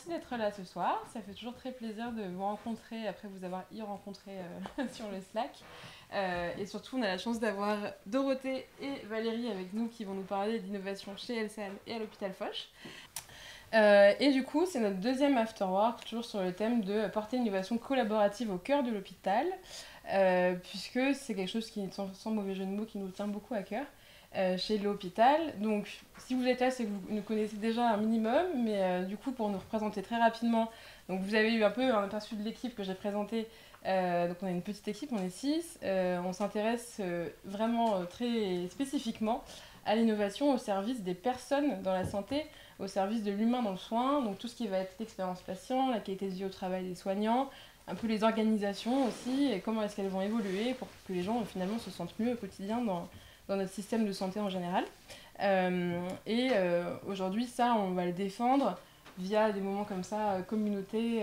merci d'être là ce soir. Ça fait toujours très plaisir de vous rencontrer après vous avoir rencontré sur le Slack. Et surtout, on a la chance d'avoir Dorothée et Valérie avec nous qui vont nous parler d'innovation chez LCL et à l'hôpital Foch. Et du coup, c'est notre deuxième afterwork, toujours sur le thème de porter l'innovation collaborative au cœur de l'hôpital, puisque c'est quelque chose qui, sans mauvais jeu de mots, qui nous tient beaucoup à cœur. Chez l'hôpital. Donc, si vous êtes là, c'est que vous nous connaissez déjà un minimum, mais du coup, pour nous représenter très rapidement, donc vous avez eu un peu un aperçu de l'équipe que j'ai présentée. Donc, on est une petite équipe, on est 6. On s'intéresse vraiment très spécifiquement à l'innovation au service des personnes dans la santé, au service de l'humain dans le soin, donc tout ce qui va être l'expérience patient, la qualité de vie au travail des soignants, un peu les organisations aussi, et comment est-ce qu'elles vont évoluer pour que les gens finalement se sentent mieux au quotidien dans notre système de santé en général. Aujourd'hui, ça, on va le défendre via des moments comme ça, communauté,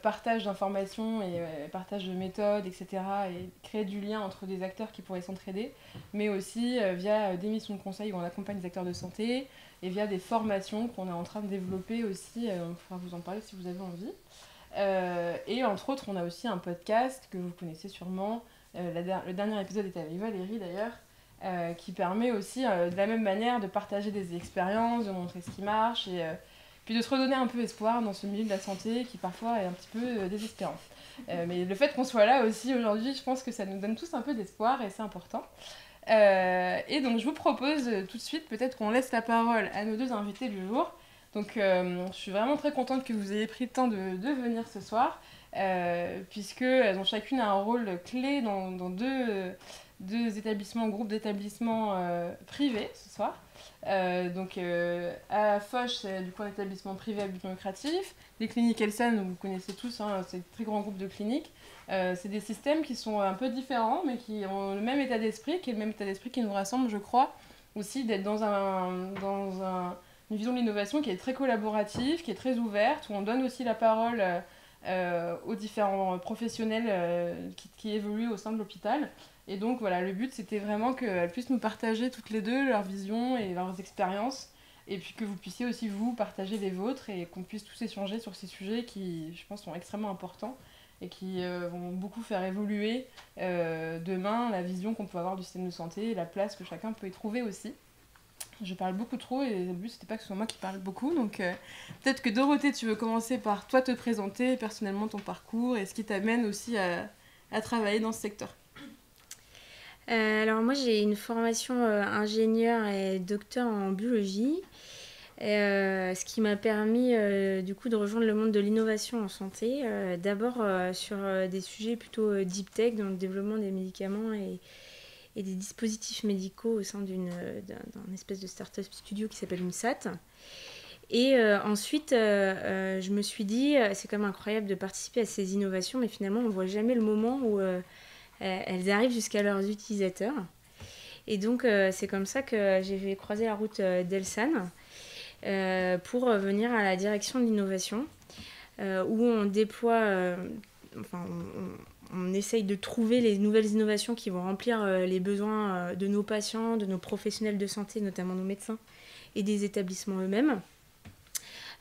partage d'informations et partage de méthodes, etc. Et créer du lien entre des acteurs qui pourraient s'entraider, mais aussi via des missions de conseil où on accompagne les acteurs de santé et via des formations qu'on est en train de développer aussi. On pourra vous en parler si vous avez envie. Et entre autres, on a aussi un podcast que vous connaissez sûrement. Le dernier épisode était avec Valérie d'ailleurs. Qui permet aussi de la même manière de partager des expériences, de montrer ce qui marche et puis de se redonner un peu espoir dans ce milieu de la santé qui parfois est un petit peu désespérant. Mais le fait qu'on soit là aussi aujourd'hui, je pense que ça nous donne tous un peu d'espoir et c'est important. Et donc je vous propose tout de suite peut-être qu'on laisse la parole à nos deux invités du jour. Donc je suis vraiment très contente que vous ayez pris le temps de venir ce soir, puisqu'elles ont chacune un rôle clé dans deux établissements, groupes d'établissements privés ce soir. À Foch, c'est du coup un établissement privé à but non lucratif. Les cliniques Elsan, vous connaissez tous, hein, c'est un très grand groupe de cliniques. C'est des systèmes qui sont un peu différents, mais qui ont le même état d'esprit, qui est le même état d'esprit qui nous rassemble, je crois, aussi d'être dans une vision de l'innovation qui est très collaborative, qui est très ouverte, où on donne aussi la parole aux différents professionnels qui évoluent au sein de l'hôpital. Et donc voilà, le but c'était vraiment qu'elles puissent nous partager toutes les deux leurs visions et leurs expériences, et puis que vous puissiez aussi vous partager les vôtres et qu'on puisse tous échanger sur ces sujets qui, je pense, sont extrêmement importants et qui vont beaucoup faire évoluer demain la vision qu'on peut avoir du système de santé et la place que chacun peut y trouver aussi. Je parle beaucoup trop et le but c'était pas que ce soit moi qui parle beaucoup, donc peut-être que Dorothée, tu veux commencer par toi te présenter personnellement ton parcours et ce qui t'amène aussi à travailler dans ce secteur. Alors moi j'ai une formation ingénieur et docteur en biologie, ce qui m'a permis du coup de rejoindre le monde de l'innovation en santé, d'abord sur des sujets plutôt deep tech dans le développement des médicaments et des dispositifs médicaux au sein d'un espèce de start-up studio qui s'appelle UNSAT. Et ensuite, je me suis dit, c'est quand même incroyable de participer à ces innovations, mais finalement on ne voit jamais le moment où elles arrivent jusqu'à leurs utilisateurs. Et donc, c'est comme ça que j'ai croisé la route d'Elsan pour venir à la direction de l'innovation, où on déploie, on essaye de trouver les nouvelles innovations qui vont remplir les besoins de nos patients, de nos professionnels de santé, notamment nos médecins, et des établissements eux-mêmes.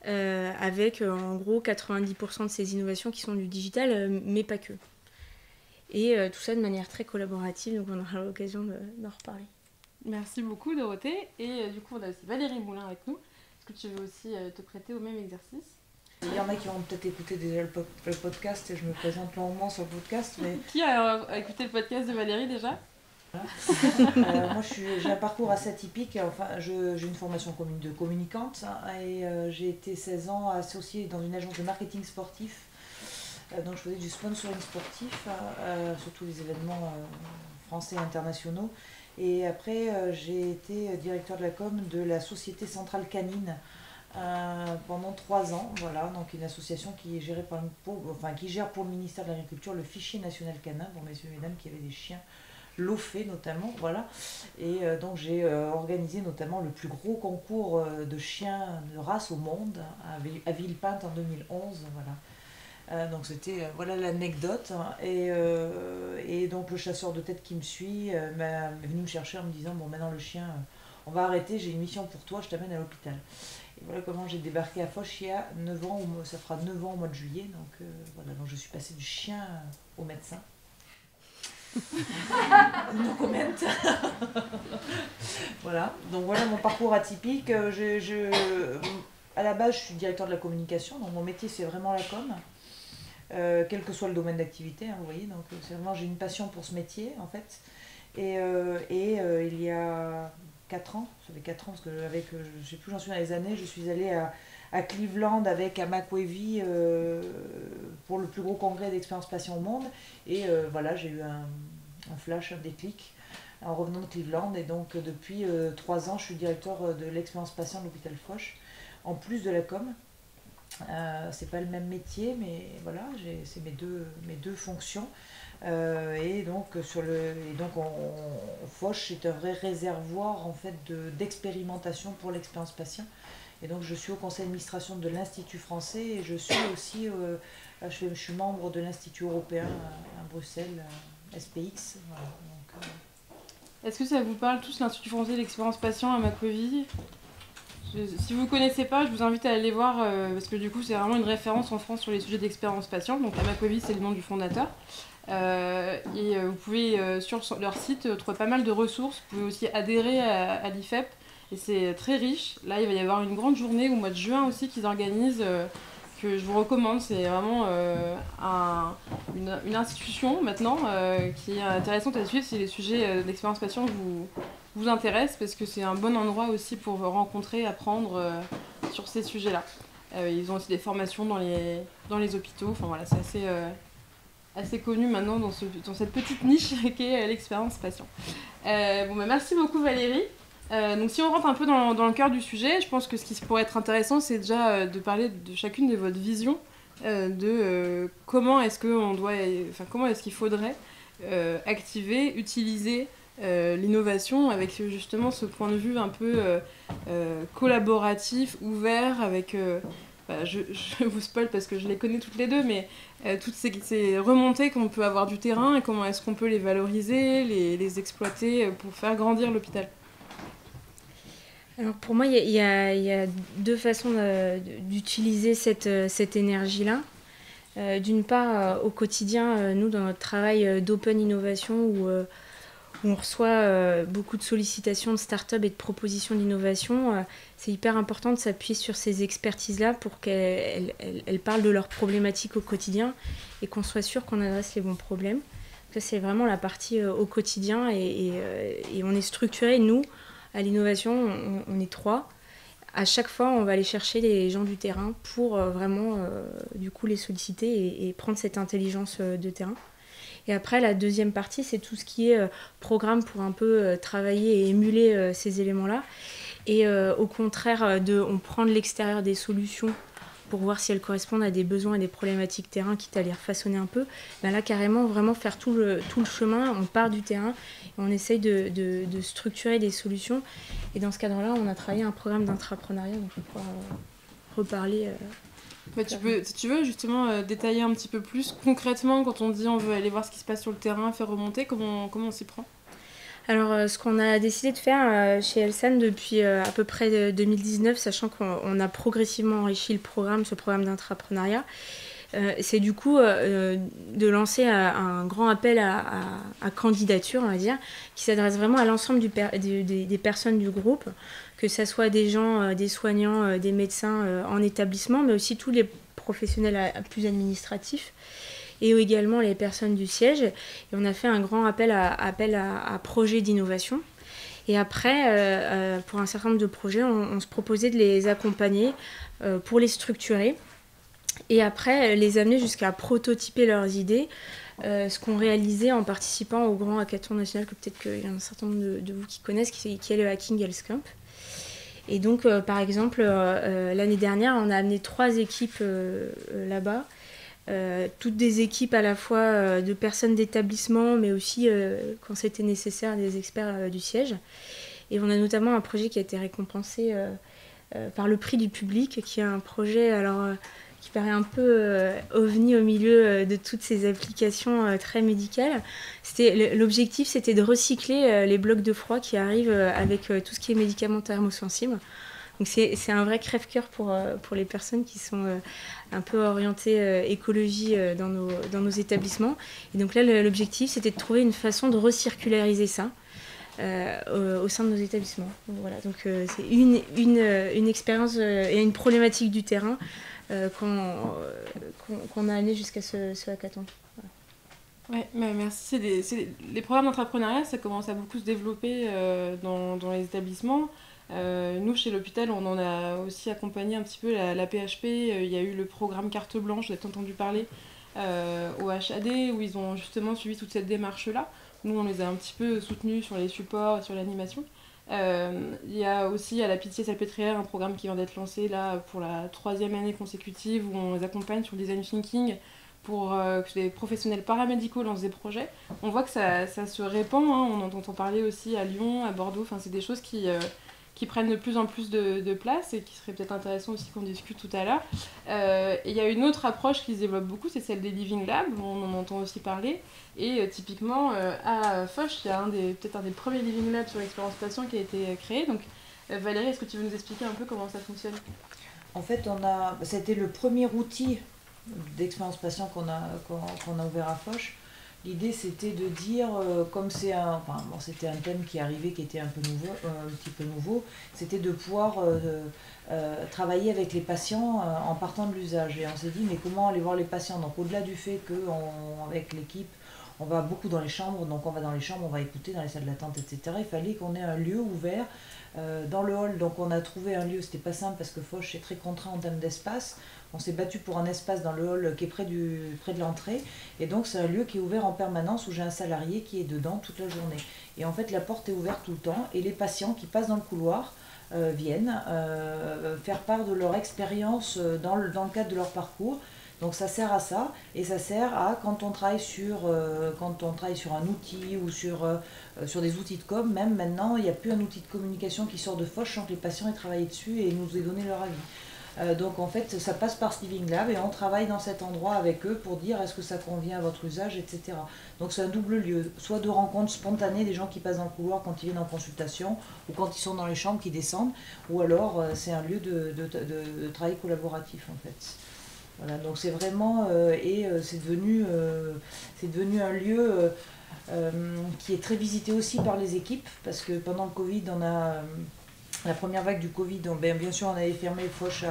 Avec en gros 90% de ces innovations qui sont du digital, mais pas que. Et tout ça de manière très collaborative, donc on aura l'occasion d'en reparler. Merci beaucoup Dorothée. Et du coup on a aussi Valérie Moulin avec nous. Est-ce que tu veux aussi te prêter au même exercice ? Il y en a qui vont peut-être écouter déjà le podcast et je me présente longuement sur le podcast. Mais... Qui a écouté le podcast de Valérie déjà ? Voilà. Moi j'ai un parcours assez atypique. Enfin, j'ai une formation de communicante et j'ai été 16 ans associée dans une agence de marketing sportif. Donc je faisais du sponsoring sportif, surtout les événements français et internationaux. Et après j'ai été directeur de la com de la Société Centrale Canine pendant 3 ans. Voilà, donc une association qui gère pour le ministère de l'Agriculture le fichier national canin pour messieurs et mesdames qui avaient des chiens lophés notamment. Voilà. Et donc j'ai organisé notamment le plus gros concours de chiens de race au monde à Villepinte en 2011. Voilà. Donc c'était voilà l'anecdote et donc le chasseur de tête qui me suit est venu me chercher en me disant bon maintenant le chien on va arrêter, j'ai une mission pour toi, je t'amène à l'hôpital. Et voilà comment j'ai débarqué à Foch il y a 9 ans, ça fera 9 ans au mois de juillet. Donc voilà, donc je suis passée du chien au médecin. No comment. Voilà, donc voilà mon parcours atypique. À la base, je suis directeur de la communication, donc mon métier c'est vraiment la com. Quel que soit le domaine d'activité, hein, vous voyez, donc c'est vraiment, j'ai une passion pour ce métier en fait. Et il y a 4 ans, ça fait 4 ans, parce que je ne sais plus où j'en suis dans les années, je suis allée à Cleveland avec Mac Wavy pour le plus gros congrès d'expérience patient au monde. Et voilà, j'ai eu un flash, un déclic en revenant de Cleveland. Et donc depuis 3 ans, je suis directeur de l'expérience patient de l'hôpital Foch, en plus de la com. C'est pas le même métier, mais voilà, c'est mes deux fonctions. Et donc Foch est un vrai réservoir en fait d'expérimentation pour l'expérience patient. Et donc je suis au conseil d'administration de l'Institut français et je suis aussi je suis membre de l'Institut européen à Bruxelles, SPX. Voilà, donc, Est-ce que ça vous parle tous, l'Institut français de l'expérience patient à Mac Wavy? Si vous ne connaissez pas, je vous invite à aller voir parce que du coup c'est vraiment une référence en France sur les sujets d'expérience patient. Donc Mac Wavy, c'est le nom du fondateur. Et vous pouvez sur leur site trouver pas mal de ressources. Vous pouvez aussi adhérer à l'IFEP et c'est très riche. Là il va y avoir une grande journée au mois de juin aussi qu'ils organisent que je vous recommande. C'est vraiment une institution maintenant qui est intéressante à suivre si les sujets d'expérience patient vous intéressent, parce que c'est un bon endroit aussi pour rencontrer, apprendre sur ces sujets-là. Ils ont aussi des formations dans les hôpitaux. Enfin voilà, c'est assez connu maintenant dans cette petite niche qu'est l'expérience patient. Merci beaucoup Valérie. Donc si on rentre un peu dans le cœur du sujet, je pense que ce qui pourrait être intéressant, c'est déjà de parler de chacune de votre vision de comment est-ce qu'il faudrait activer, utiliser l'innovation avec justement ce point de vue un peu collaboratif, ouvert, avec je vous spoil parce que je les connais toutes les deux, mais toutes ces remontées qu'on peut avoir du terrain et comment est-ce qu'on peut les valoriser, les exploiter pour faire grandir l'hôpital. Alors pour moi, il y a deux façons d'utiliser cette énergie-là. D'une part, au quotidien, nous, dans notre travail d'open innovation, où on reçoit beaucoup de sollicitations de start-up et de propositions d'innovation, c'est hyper important de s'appuyer sur ces expertises-là pour qu'elles parlent de leurs problématiques au quotidien et qu'on soit sûr qu'on adresse les bons problèmes. Ça, c'est vraiment la partie au quotidien et on est structuré, nous, à l'innovation, on est 3. À chaque fois, on va aller chercher les gens du terrain pour vraiment, du coup, les solliciter et prendre cette intelligence de terrain. Et après, la deuxième partie, c'est tout ce qui est programme pour un peu travailler et émuler ces éléments-là. Et au contraire, on prend de l'extérieur des solutions pour voir si elles correspondent à des besoins et des problématiques terrain, quitte à les refaçonner un peu. Ben là, carrément, vraiment faire tout le chemin, on part du terrain et on essaye de structurer des solutions. Et dans ce cadre-là, on a travaillé un programme d'intrapreneuriat, donc on pourra reparler. Si tu veux justement détailler un petit peu plus concrètement, quand on dit on veut aller voir ce qui se passe sur le terrain, faire remonter, comment on s'y prend? Alors, ce qu'on a décidé de faire chez Elsan depuis à peu près 2019, sachant qu'on a progressivement enrichi ce programme d'intrapreneuriat, c'est du coup de lancer un grand appel à candidature, on va dire, qui s'adresse vraiment à l'ensemble des personnes du groupe, que ce soit des gens, des soignants, des médecins en établissement, mais aussi tous les professionnels plus administratifs, et également les personnes du siège. Et on a fait un grand appel à projets d'innovation. Et après, pour un certain nombre de projets, on se proposait de les accompagner pour les structurer. Et après, les amener jusqu'à prototyper leurs idées, ce qu'on réalisait en participant au grand hackathon national, que peut-être qu'il y a un certain nombre de vous qui connaissent, qui est le Hacking Health Camp. Et donc, par exemple, l'année dernière, on a amené 3 équipes là-bas. Toutes des équipes à la fois de personnes d'établissement, mais aussi, quand c'était nécessaire, des experts du siège. Et on a notamment un projet qui a été récompensé par le prix du public, qui est un projet qui paraît un peu ovni au milieu de toutes ces applications très médicales. L'objectif, c'était de recycler les blocs de froid qui arrivent avec tout ce qui est médicaments thermosensibles. Donc c'est un vrai crève-cœur pour les personnes qui sont un peu orientées écologie dans nos établissements. Et donc là, l'objectif, c'était de trouver une façon de recirculariser ça au sein de nos établissements. Donc, voilà, donc c'est une expérience et une problématique du terrain qu'on a amené jusqu'à ce hackathon. Ouais, mais merci. Les programmes d'entrepreneuriat, ça commence à beaucoup se développer dans les établissements. Nous, chez l'hôpital, on en a aussi accompagné un petit peu la PHP. Il y a eu le programme Carte Blanche, vous avez entendu parler, au HAD, où ils ont justement suivi toute cette démarche-là. Nous, on les a un petit peu soutenus sur les supports, sur l'animation. Il y a aussi à la Pitié-Salpêtrière un programme qui vient d'être lancé là pour la 3e année consécutive, où on les accompagne sur le design thinking pour que les professionnels paramédicaux lancent des projets. On voit que ça se répand, hein. On en entend parler aussi à Lyon, à Bordeaux. Enfin, c'est des choses qui prennent de plus en plus de place et qui serait peut-être intéressant aussi qu'on discute tout à l'heure. Et il y a une autre approche qui se développe beaucoup, c'est celle des Living Labs, on en entend aussi parler. Et typiquement, à Foch, il y a peut-être un des premiers Living Labs sur l'expérience patient qui a été créé. Donc, Valérie, est-ce que tu veux nous expliquer un peu comment ça fonctionne ? En fait, c'était le premier outil d'expérience patient qu'on a ouvert à Foch. L'idée, c'était de dire, comme c'était un thème qui arrivait, qui était un petit peu nouveau, c'était de pouvoir travailler avec les patients en partant de l'usage. Et on s'est dit, mais comment aller voir les patients ? Donc, au-delà du fait qu'avec l'équipe, on va beaucoup dans les chambres, donc on va dans les chambres, on va écouter dans les salles d'attente, etc. Il fallait qu'on ait un lieu ouvert dans le hall. Donc, on a trouvé un lieu, c'était pas simple parce que Foch est très contraint en termes d'espace. On s'est battu pour un espace dans le hall qui est près de l'entrée. Et donc, c'est un lieu qui est ouvert en permanence où j'ai un salarié qui est dedans toute la journée. Et en fait, la porte est ouverte tout le temps et les patients qui passent dans le couloir viennent faire part de leur expérience dans le cadre de leur parcours. Donc, ça sert à ça et ça sert à quand on travaille sur un outil ou sur des outils de com. Même maintenant, il n'y a plus un outil de communication qui sort de Foch sans que les patients aient travaillé dessus et nous aient donné leur avis. Donc en fait, ça passe par ce Living Lab et on travaille dans cet endroit avec eux pour dire est-ce que ça convient à votre usage, etc. Donc c'est un double lieu, soit de rencontres spontanées des gens qui passent dans le couloir quand ils viennent en consultation ou quand ils sont dans les chambres qui descendent, ou alors c'est un lieu de travail collaboratif en fait. Voilà, donc c'est vraiment, c'est devenu un lieu qui est très visité aussi par les équipes parce que pendant le Covid, la première vague du Covid, bien sûr, on avait fermé Foch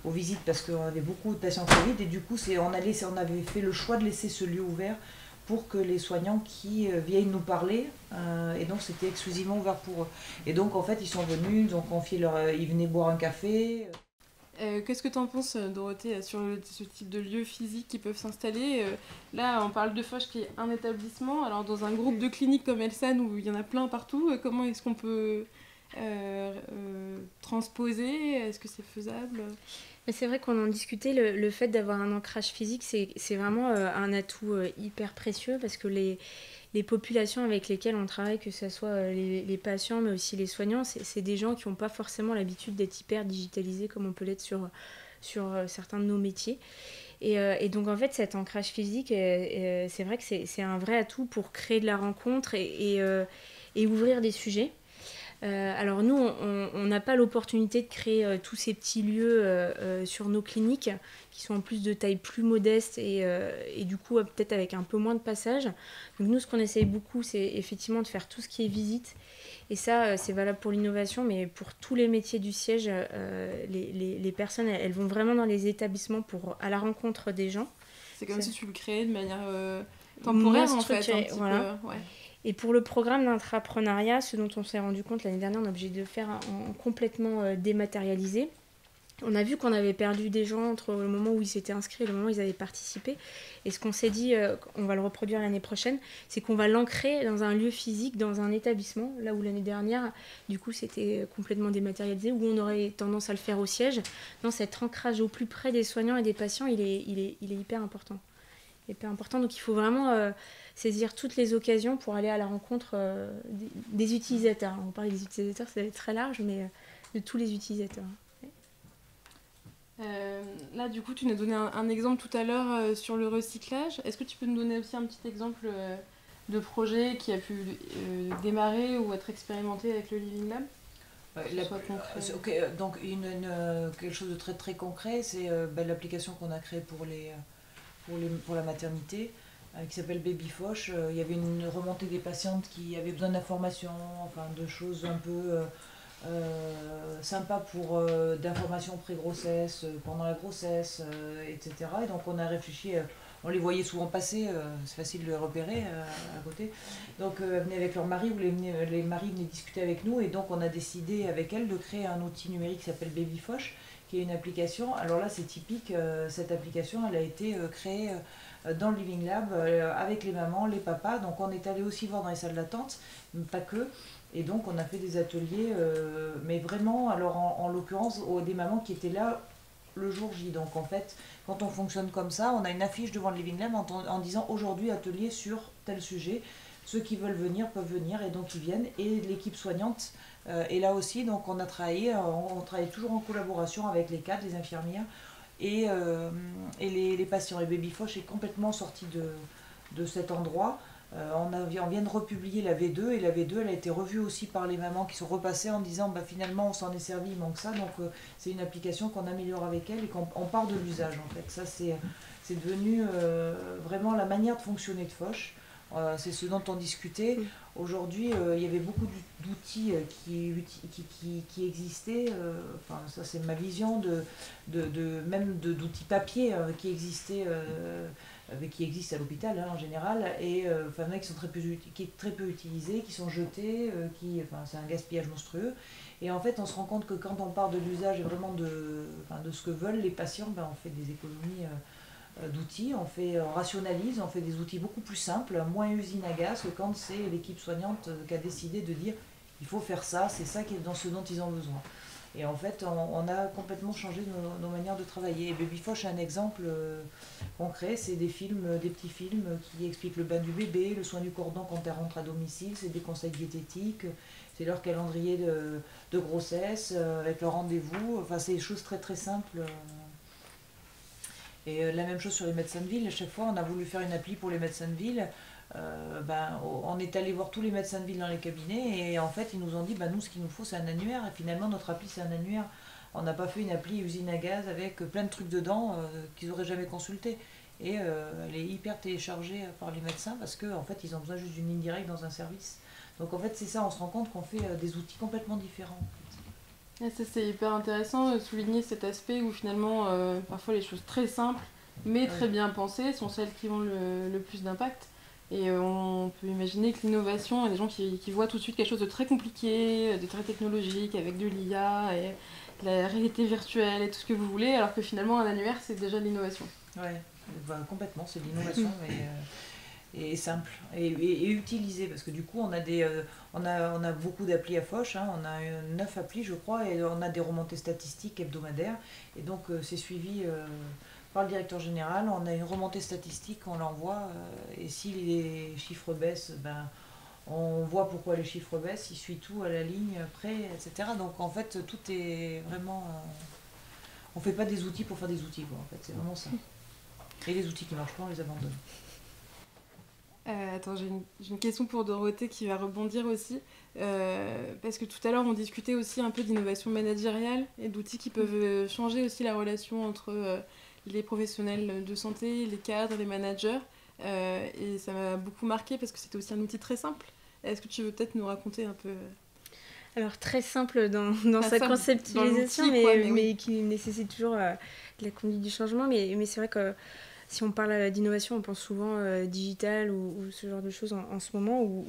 aux visites parce qu'on avait beaucoup de patients Covid et du coup, on avait fait le choix de laisser ce lieu ouvert pour que les soignants qui viennent nous parler, et donc c'était exclusivement ouvert pour eux. Et donc, en fait, ils sont venus, ils venaient boire un café. Qu'est-ce que tu en penses, Dorothée, sur ce type de lieux physiques qui peuvent s'installer ? Là, on parle de Foch qui est un établissement. Alors, dans un groupe de cliniques comme Elsan, où il y en a plein partout, comment est-ce qu'on peut transposer ? Est-ce que c'est faisable ? Mais c'est vrai qu'on en discutait, le fait d'avoir un ancrage physique, c'est vraiment un atout hyper précieux parce que les populations avec lesquelles on travaille, que ce soit les patients mais aussi les soignants, c'est des gens qui n'ont pas forcément l'habitude d'être hyper digitalisés comme on peut l'être sur certains de nos métiers. Et donc en fait cet ancrage physique, c'est vrai que c'est un vrai atout pour créer de la rencontre et ouvrir des sujets. Alors nous, on n'a pas l'opportunité de créer tous ces petits lieux sur nos cliniques qui sont en plus de taille plus modeste et du coup peut-être avec un peu moins de passages. Donc nous, ce qu'on essaye beaucoup, c'est effectivement de faire tout ce qui est visite. Et ça, c'est valable pour l'innovation, mais pour tous les métiers du siège, les personnes, elles vont vraiment dans les établissements à la rencontre des gens. C'est comme si tu le créais de manière temporaire en fait. Un petit voilà. peu, ouais. Et pour le programme d'intrapreneuriat, ce dont on s'est rendu compte l'année dernière, on est obligé de le faire en complètement dématérialisé. On a vu qu'on avait perdu des gens entre le moment où ils s'étaient inscrits et le moment où ils avaient participé. Et ce qu'on s'est dit, on va le reproduire l'année prochaine, c'est qu'on va l'ancrer dans un lieu physique, dans un établissement, là où l'année dernière, du coup, c'était complètement dématérialisé, où on aurait tendance à le faire au siège. Non, cet ancrage au plus près des soignants et des patients, il est hyper important. Hyper important. Donc il faut vraiment saisir toutes les occasions pour aller à la rencontre des utilisateurs. On parle des utilisateurs, c'est très large, mais de tous les utilisateurs. Là, du coup, tu nous as donné un exemple tout à l'heure sur le recyclage. Est-ce que tu peux nous donner aussi un petit exemple de projet qui a pu démarrer ou être expérimenté avec le Living Lab? Soit concret. Donc quelque chose de très très concret, c'est l'application qu'on a créée pour la maternité, qui s'appelle Baby Foch. Il y avait une remontée des patientes qui avaient besoin d'informations, enfin de choses un peu sympas d'informations pré-grossesse, pendant la grossesse, etc. Et donc on a réfléchi, on les voyait souvent passer, c'est facile de les repérer à côté. Donc elles venaient avec leur mari ou les maris venaient discuter avec nous, et donc on a décidé avec elles de créer un outil numérique qui s'appelle Baby Foch, qui est une application. Alors là c'est typique, cette application elle a été créée dans le Living Lab avec les mamans, les papas. Donc on est allé aussi voir dans les salles d'attente, mais pas que. Et donc on a fait des ateliers, mais vraiment, alors en l'occurrence, des mamans qui étaient là le jour J. Donc en fait, quand on fonctionne comme ça, on a une affiche devant le Living Lab en disant aujourd'hui atelier sur tel sujet. Ceux qui veulent venir peuvent venir, et donc ils viennent. Et l'équipe soignante est là aussi. Donc on travaille toujours en collaboration avec les cadres, les infirmières et les patients. Et Baby Foch est complètement sorti de cet endroit. On vient de republier la V2, et la V2 elle a été revue aussi par les mamans qui sont repassées en disant finalement on s'en est servi, il manque ça. Donc c'est une application qu'on améliore avec elle et qu'on part de l'usage en fait. Ça c'est devenu vraiment la manière de fonctionner de Foch. C'est ce dont on discutait. Aujourd'hui, il y avait beaucoup d'outils qui existaient. Enfin, ça, c'est ma vision même d'outils papier qui existaient, qui existent à l'hôpital en général, et qui sont qui est très peu utilisés, qui sont jetés, c'est un gaspillage monstrueux. Et en fait, on se rend compte que quand on part de l'usage et vraiment de ce que veulent les patients, on fait des économies d'outils, on rationalise, on fait des outils beaucoup plus simples, moins usine à gaz que quand c'est l'équipe soignante qui a décidé de dire il faut faire ça, c'est ça qui est dans ce dont ils ont besoin. Et en fait, on a complètement changé nos manières de travailler. Et Baby Foch est un exemple concret, c'est des petits films qui expliquent le bain du bébé, le soin du cordon quand elle rentre à domicile, c'est des conseils diététiques, c'est leur calendrier de grossesse, avec leur rendez-vous, enfin c'est des choses très très simples. Et la même chose sur les médecins de ville. À chaque fois, on a voulu faire une appli pour les médecins de ville. On est allé voir tous les médecins de ville dans les cabinets, et en fait, ils nous ont dit nous, ce qu'il nous faut, c'est un annuaire. Et finalement, notre appli, c'est un annuaire. On n'a pas fait une appli usine à gaz avec plein de trucs dedans qu'ils n'auraient jamais consulté. Et elle est hyper téléchargée par les médecins parce qu'en fait, ils ont besoin juste d'une ligne directe dans un service. Donc en fait, c'est ça, on se rend compte qu'on fait des outils complètement différents. Et ça, c'est hyper intéressant de souligner cet aspect où finalement, parfois les choses très simples, mais très bien pensées, sont celles qui ont le plus d'impact. Et on peut imaginer que l'innovation, il y a des gens qui voient tout de suite quelque chose de très compliqué, de très technologique, avec de l'IA et de la réalité virtuelle et tout ce que vous voulez, alors que finalement, un annuaire, c'est déjà de l'innovation. Ouais, complètement, c'est de l'innovation. Et simple et utilisé, parce que du coup on a beaucoup d'applis à Foch, on a 9 applis je crois, et on a des remontées statistiques hebdomadaires, et donc c'est suivi par le directeur général. On a une remontée statistique, on l'envoie, et si les chiffres baissent, on voit pourquoi les chiffres baissent, il suit tout à la ligne près, etc. Donc en fait tout est vraiment on fait pas des outils pour faire des outils quoi, en fait c'est vraiment ça, et les outils qui marchent pas on les abandonne. Attends, j'ai une question pour Dorothée qui va rebondir aussi, parce que tout à l'heure on discutait aussi un peu d'innovation managériale et d'outils qui peuvent changer aussi la relation entre les professionnels de santé, les cadres, les managers, et ça m'a beaucoup marqué parce que c'était aussi un outil très simple. Est-ce que tu veux peut-être nous raconter un peu Alors très simple dans sa conceptualisation, mais qui nécessite toujours la conduite du changement, mais c'est vrai que si on parle d'innovation, on pense souvent digital ou ce genre de choses en ce moment, ou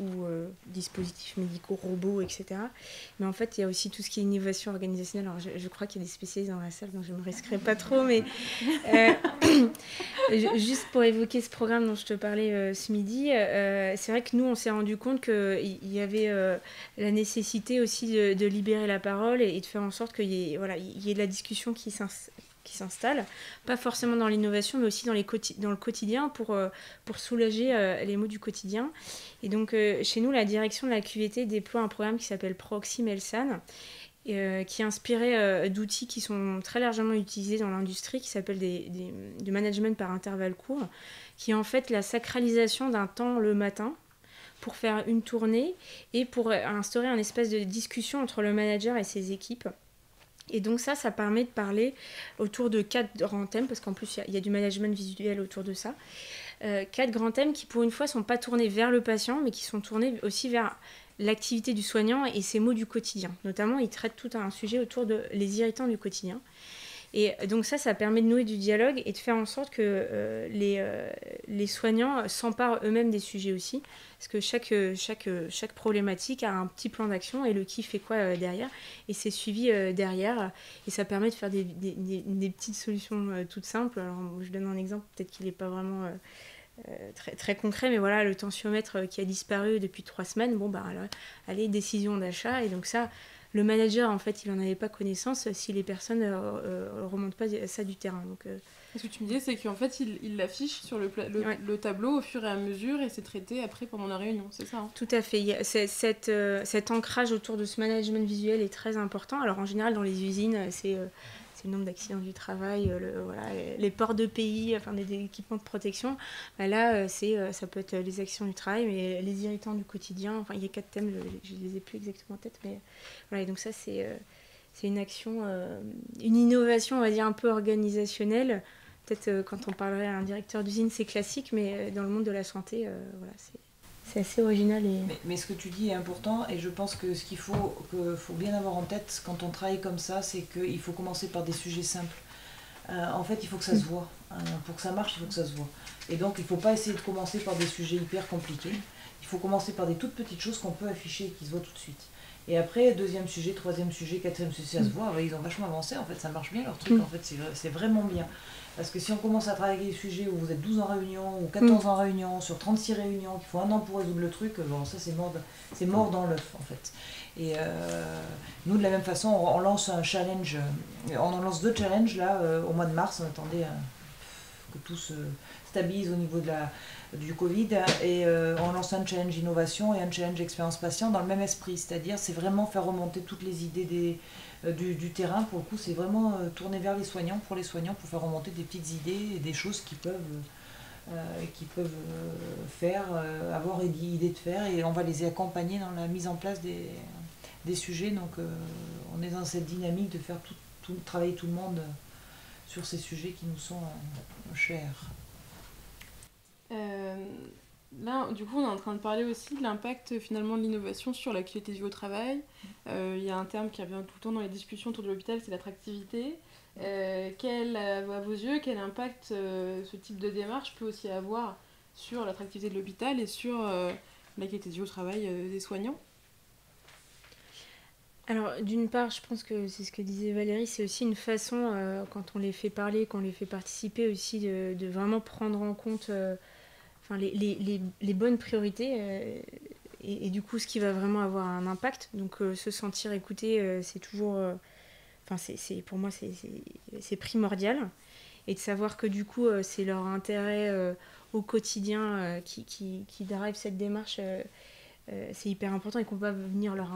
dispositifs médicaux, robots, etc. Mais en fait, il y a aussi tout ce qui est innovation organisationnelle. Alors, je crois qu'il y a des spécialistes dans la salle, donc je ne me risquerai pas trop. Mais juste pour évoquer ce programme dont je te parlais ce midi, c'est vrai que nous, on s'est rendu compte qu'il y avait la nécessité aussi de libérer la parole et de faire en sorte qu'il y ait de la discussion qui s'installe, pas forcément dans l'innovation, mais aussi dans le quotidien pour soulager les maux du quotidien. Et donc, chez nous, la direction de la QVT déploie un programme qui s'appelle Proxim Elsan. qui est inspiré d'outils qui sont très largement utilisés dans l'industrie, qui s'appellent du management par intervalles courts, qui est en fait la sacralisation d'un temps le matin pour faire une tournée et pour instaurer un espace de discussion entre le manager et ses équipes. Et donc ça permet de parler autour de 4 grands thèmes, parce qu'en plus il y a du management visuel autour de ça. 4 grands thèmes qui pour une fois ne sont pas tournés vers le patient, mais qui sont tournés aussi vers l'activité du soignant et ses maux du quotidien. Notamment, il traite tout un sujet autour de les irritants du quotidien. Et donc ça permet de nouer du dialogue et de faire en sorte que les soignants s'emparent eux-mêmes des sujets aussi. Parce que chaque problématique a un petit plan d'action et le qui fait quoi derrière. Et c'est suivi derrière. Et ça permet de faire des petites solutions toutes simples. Alors, je donne un exemple, peut-être qu'il n'est pas vraiment très, très concret, mais voilà, le tensiomètre qui a disparu depuis 3 semaines, bon, bah, allez, décision d'achat. Et donc ça, le manager, en fait, il n'en avait pas connaissance si les personnes ne remontent pas ça du terrain. Donc, ce que tu me disais, c'est qu'en fait, il l'affiche sur le tableau au fur et à mesure et c'est traité après pendant la réunion, c'est ça, hein? Tout à fait. Cet ancrage autour de ce management visuel est très important. Alors, en général, dans les usines, c'est le nombre d'accidents du travail, les ports de pays, enfin des équipements de protection. Bah là, ça peut être les accidents du travail, mais les irritants du quotidien. Enfin, il y a 4 thèmes, je ne les ai plus exactement en tête, mais voilà. Et donc ça, c'est une action, une innovation, on va dire, un peu organisationnelle. Peut-être quand on parlerait à un directeur d'usine, c'est classique, mais dans le monde de la santé, voilà, c'est assez original. Mais ce que tu dis est important, et je pense que ce qu'il faut bien avoir en tête quand on travaille comme ça, c'est qu'il faut commencer par des sujets simples. En fait, il faut que ça se voit. Pour que ça marche, il faut que ça se voit. Et donc, il ne faut pas essayer de commencer par des sujets hyper compliqués. Il faut commencer par des toutes petites choses qu'on peut afficher et qui se voient tout de suite. Et après, 2e sujet, 3e sujet, 4e sujet, ça se voit. Ils ont vachement avancé, en fait, ça marche bien leur truc. En fait, c'est vraiment bien. Parce que si on commence à travailler avec des sujets où vous êtes 12 en réunion ou 14 en réunion, sur 36 réunions, qu'il faut 1 an pour résoudre le truc, bon, ça c'est mort dans l'œuf en fait. Et nous de la même façon, on lance un challenge, on en lance 2 challenges là au mois de mars, on attendait que tout se stabilise au niveau du Covid, et on lance un challenge innovation et un challenge expérience patient dans le même esprit, c'est-à-dire c'est vraiment faire remonter toutes les idées du terrain. Pour le coup, c'est vraiment tourner vers les soignants, pour faire remonter des petites idées et des choses qu'ils peuvent faire, avoir idée de faire, et on va les accompagner dans la mise en place des sujets. Donc on est dans cette dynamique de faire travailler tout le monde sur ces sujets qui nous sont chers. Là, du coup, on est en train de parler aussi de l'impact finalement de l'innovation sur la qualité de vie au travail. Il y a un terme qui revient tout le temps dans les discussions autour de l'hôpital, c'est l'attractivité. À vos yeux, quel impact ce type de démarche peut aussi avoir sur l'attractivité de l'hôpital et sur la qualité de vie au travail des soignants? Alors, d'une part, je pense que c'est ce que disait Valérie, c'est aussi une façon, quand on les fait parler, qu'on les fait participer aussi, de vraiment prendre en compte les bonnes priorités et du coup ce qui va vraiment avoir un impact. Donc se sentir écouté, c'est toujours, pour moi c'est primordial, et de savoir que du coup c'est leur intérêt au quotidien qui drive cette démarche, c'est hyper important, et qu'on va venir leur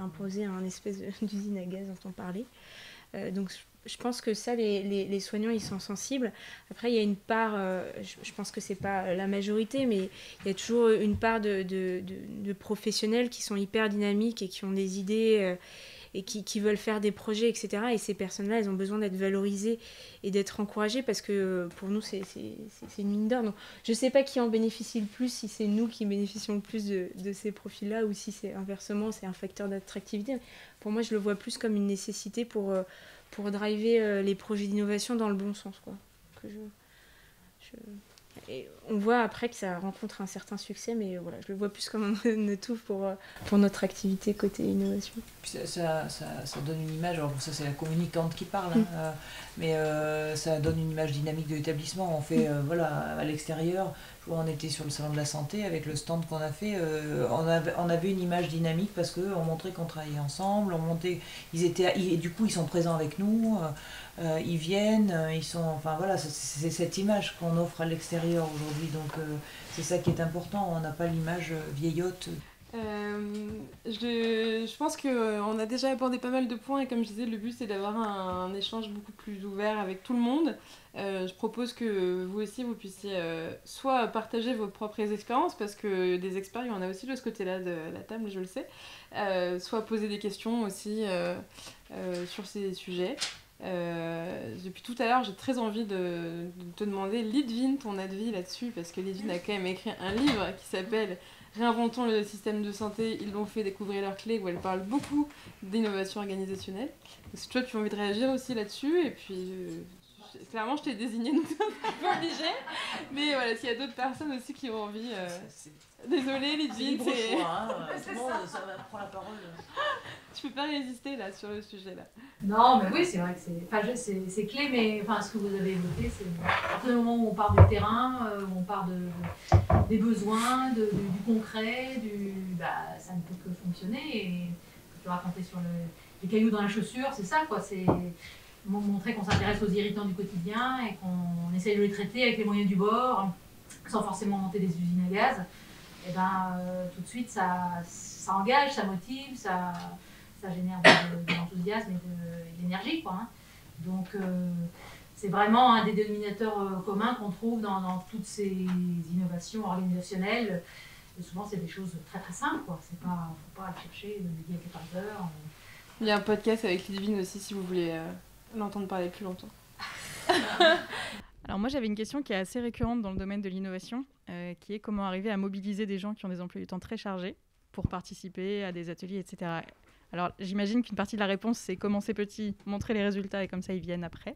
imposer un espèce d'usine à gaz dont on parlait. Donc je pense que ça, les soignants, ils sont sensibles. Après, il y a une part, je pense que c'est pas la majorité, mais il y a toujours une part de professionnels qui sont hyper dynamiques et qui ont des idées et qui veulent faire des projets, etc. Et ces personnes-là, elles ont besoin d'être valorisées et d'être encouragées, parce que pour nous, c'est une mine d'or. Donc, je ne sais pas qui en bénéficie le plus, si c'est nous qui bénéficions le plus de ces profils-là, ou si c'est inversement, c'est un facteur d'attractivité. Pour moi, je le vois plus comme une nécessité pour driver les projets d'innovation dans le bon sens, quoi. Et on voit après que ça rencontre un certain succès, mais voilà, je le vois plus comme un atout pour notre activité côté innovation. Puis ça donne une image, alors ça c'est la communicante qui parle, mais ça donne une image dynamique de l'établissement. On fait, à l'extérieur, on était sur le salon de la santé avec le stand qu'on a fait, on avait une image dynamique parce qu'on montrait qu'on travaillait ensemble, du coup ils sont présents avec nous, ils viennent, c'est cette image qu'on offre à l'extérieur aujourd'hui, donc c'est ça qui est important, on n'a pas l'image vieillotte. Je pense qu'on a déjà abordé pas mal de points et comme je disais, le but c'est d'avoir un échange beaucoup plus ouvert avec tout le monde. Je propose que vous aussi vous puissiez soit partager vos propres expériences, parce que des experts il y en a aussi de ce côté-là de la table, je le sais, soit poser des questions aussi sur ces sujets. Depuis tout à l'heure, j'ai très envie de te demander, Lidvine, ton avis là-dessus, parce que Lidvine a quand même écrit un livre qui s'appelle Réinventons le système de santé, ils l'ont fait découvrir leurs clés, où elle parle beaucoup d'innovation organisationnelle. Donc, si toi tu as envie de réagir aussi là-dessus, et puis clairement je t'ai désigné, donc t'es un peu obligé. Mais voilà, s'il y a d'autres personnes aussi qui ont envie. Désolée, Lidvine, c'est libre choix, tout le monde ça prend la parole. Je peux pas résister là sur le sujet là. Non, mais oui, c'est vrai que c'est clé, mais enfin, ce que vous avez évoqué, c'est à partir du moment où on part du terrain, où on part des besoins, du concret, ça ne peut que fonctionner. Et ce que tu racontais sur les cailloux dans la chaussure, c'est ça, quoi. C'est montrer qu'on s'intéresse aux irritants du quotidien et qu'on essaye de les traiter avec les moyens du bord, sans forcément monter des usines à gaz. Et tout de suite, ça engage, ça motive, ça génère de l'enthousiasme et de l'énergie, quoi, hein. Donc c'est vraiment un des dénominateurs communs qu'on trouve dans toutes ces innovations organisationnelles. Et souvent c'est des choses très très simples, quoi. Faut pas aller chercher de midi à 14h. Il y a un podcast avec Lidvine aussi si vous voulez l'entendre parler plus longtemps. Alors moi j'avais une question qui est assez récurrente dans le domaine de l'innovation, qui est comment arriver à mobiliser des gens qui ont des emplois du temps très chargés pour participer à des ateliers, etc. Alors j'imagine qu'une partie de la réponse c'est commencer petit, montrer les résultats et comme ça ils viennent après.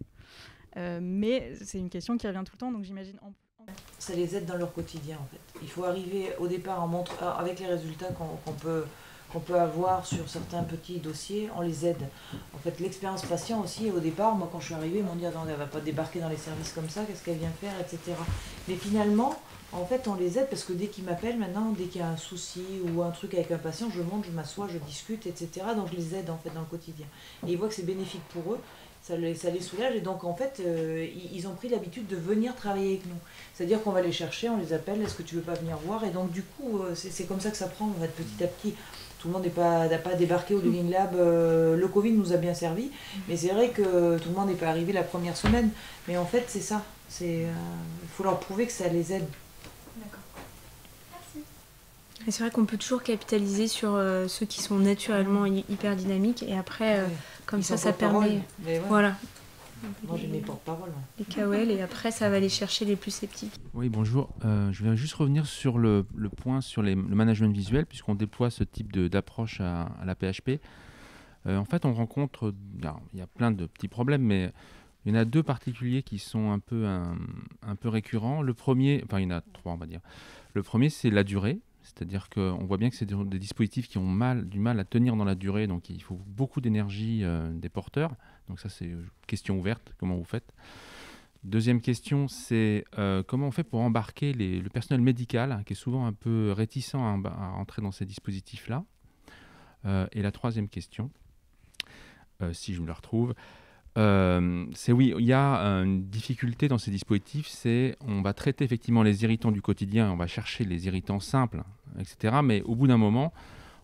Mais c'est une question qui revient tout le temps, donc j'imagine... Ça les aide dans leur quotidien en fait. Il faut arriver au départ avec les résultats qu'on peut avoir sur certains petits dossiers, on les aide. En fait, l'expérience patient aussi, au départ, moi quand je suis arrivée, ils m'ont dit attends, elle va pas débarquer dans les services comme ça, qu'est-ce qu'elle vient faire, etc. Mais finalement, en fait, on les aide parce que dès qu'ils m'appellent maintenant, dès qu'il y a un souci ou un truc avec un patient, je monte, je m'assois, je discute, etc. Donc je les aide en fait dans le quotidien. Et ils voient que c'est bénéfique pour eux, ça les soulage et donc en fait, ils ont pris l'habitude de venir travailler avec nous. C'est-à-dire qu'on va les chercher, on les appelle, est-ce que tu veux pas venir voir? Et donc du coup, c'est comme ça que ça prend en fait, petit à petit. Tout le monde n'a pas débarqué au Living Lab. Le Covid nous a bien servi, mais c'est vrai que tout le monde n'est pas arrivé la première semaine. Mais en fait, c'est ça. Il faut leur prouver que ça les aide. D'accord. Merci. Et c'est vrai qu'on peut toujours capitaliser sur ceux qui sont naturellement hyper dynamiques et après, comme ça permet... Voilà. Moi, j'ai mes porte-parole. Les KOL et après, ça va aller chercher les plus sceptiques. Oui, bonjour. Je vais juste revenir sur le point sur le management visuel, puisqu'on déploie ce type d'approche à la PHP. En fait, on rencontre... il y a plein de petits problèmes, mais il y en a deux particuliers qui sont un peu récurrents. Le premier, enfin, il y en a trois, on va dire. Le premier, c'est la durée. C'est-à-dire qu'on voit bien que c'est des dispositifs qui ont du mal à tenir dans la durée, donc il faut beaucoup d'énergie des porteurs. Donc ça, c'est une question ouverte, comment vous faites? Deuxième question, c'est comment on fait pour embarquer le personnel médical, hein, qui est souvent un peu réticent à entrer dans ces dispositifs-là. Et la troisième question, si je me la retrouve, c'est oui, il y a une difficulté dans ces dispositifs, c'est on va traiter effectivement les irritants du quotidien, on va chercher les irritants simples, etc. Mais au bout d'un moment,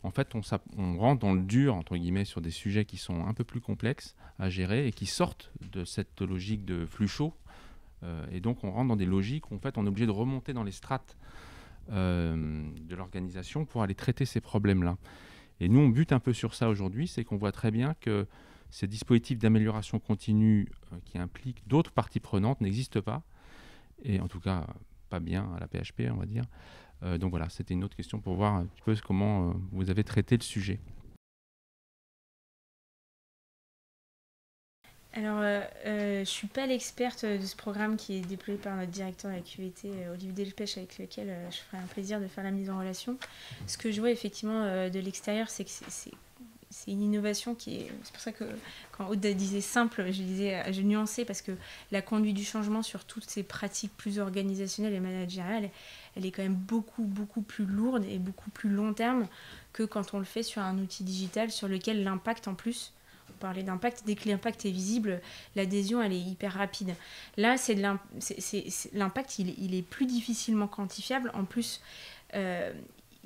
en fait, on rentre dans le dur, entre guillemets, sur des sujets qui sont un peu plus complexes à gérer et qui sortent de cette logique de flux chaud. Et donc, on rentre dans des logiques où en fait, on est obligé de remonter dans les strates de l'organisation pour aller traiter ces problèmes-là. Et nous, on bute un peu sur ça aujourd'hui, c'est qu'on voit très bien que ces dispositifs d'amélioration continue qui impliquent d'autres parties prenantes n'existent pas, et en tout cas pas bien à la PHP, on va dire. Donc voilà, c'était une autre question pour voir un petit peu comment vous avez traité le sujet. Alors, je ne suis pas l'experte de ce programme qui est déployé par notre directeur de la QVT, Olivier Delpech, avec lequel je ferai un plaisir de faire la mise en relation. Ce que je vois effectivement de l'extérieur, c'est que c'est une innovation qui est... C'est pour ça que quand Aude disait simple, je nuançais parce que la conduite du changement sur toutes ces pratiques plus organisationnelles et managériales, elle est quand même beaucoup, beaucoup plus lourde et beaucoup plus long terme que quand on le fait sur un outil digital sur lequel l'impact en plus... On parlait d'impact, dès que l'impact est visible, l'adhésion elle est hyper rapide. Là, l'impact il est plus difficilement quantifiable. En plus,